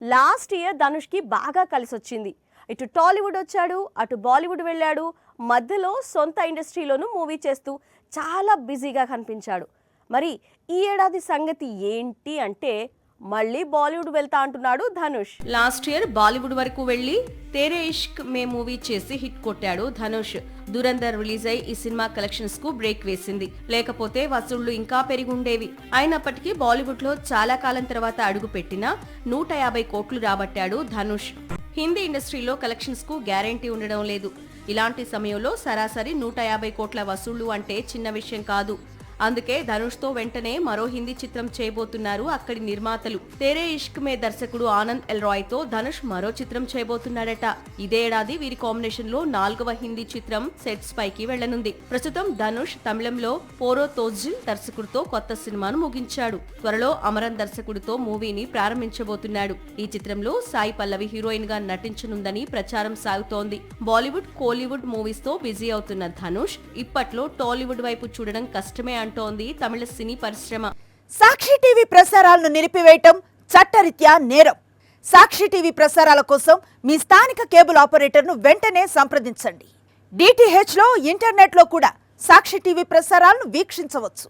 Last year ధనుష్కి బాగా కలిసొచ్చింది. ఇటు టాలీవుడ్ వచ్చాడు, అటు బాలీవుడ్ వెళ్ళాడు. మధ్యలో సొంత ఇండస్ట్రీలోనూ మూవీ చేస్తూ చాలా బిజీగా కనిపించాడు. మరి ఈ ఏడాది సంగతి ఏంటి అంటే మళ్ళీ బాలీవుడ్ వెళ్తా అంటున్నాడు ధనుష్. లాస్ట్ ఇయర్ బాలీవుడ్ వరకు వెళ్లి తేరే ఇష్క్ మే మూవీ చేసి హిట్ కొట్టాడు ధనుష్. దురంధర్ రిలీజ్ అయి ఈ సినిమా కలెక్షన్స్ కు బ్రేక్ వేసింది. లేకపోతే వసూళ్లు ఇంకా పెరిగి ఉండేవి. అయినప్పటికీ బాలీవుడ్ లో చాలా కాలం తర్వాత అడుగు పెట్టినా 150 కోట్లు రాబట్టాడు ధనుష్. హిందీ ఇండస్ట్రీలో కలెక్షన్స్ కు గ్యారంటీ ఉండడం లేదు. ఇలాంటి సమయంలో సరాసరి 150 కోట్ల వసూళ్లు అంటే చిన్న విషయం కాదు. అందుకే ధనుష్ తో వెంటనే మరో హిందీ చిత్రం చేయబోతున్నారు అక్కడి నిర్మాతలు. తేరే ఇష్క్ మే దర్శకుడు ఆనంద్ ఎల్ రాయ్ తో ధనుష్ మరో చిత్రం చేయబోతున్నాడట. ఇదే ఏడాది వీరి కాంబినేషన్ లో 4వ హిందీ చిత్రం సెట్స్ పైకి వెళ్లనుంది. ప్రస్తుతం ధనుష్ తమిళంలో పోరో తోజ్జిల్ దర్శకుడితో కొత్త సినిమాను ముగించాడు. త్వరలో అమరన్ దర్శకుడితో మూవీని ప్రారంభించబోతున్నాడు. ఈ చిత్రంలో సాయి పల్లవి హీరోయిన్ గా నటించనుందని ప్రచారం సాగుతోంది. బాలీవుడ్, కోలీవుడ్ మూవీస్ తో బిజీ అవుతున్న ధనుష్ ఇప్పట్లో టాలీవుడ్ వైపు చూడడం కష్టమే అంటోంది తమిళ సినీ పరిశ్రమ. సాక్షి టీవీ ప్రసారాలను నిలిపివేయటం చట్టరీత్యా నేరం. సాక్షి టీవీ ప్రసారాల కోసం మీ స్థానిక కేబుల్ ఆపరేటర్ను వెంటనే సంప్రదించండి. DTH లో, ఇంటర్నెట్ లో కూడా సాక్షి టీవీ ప్రసారాలను వీక్షించవచ్చు.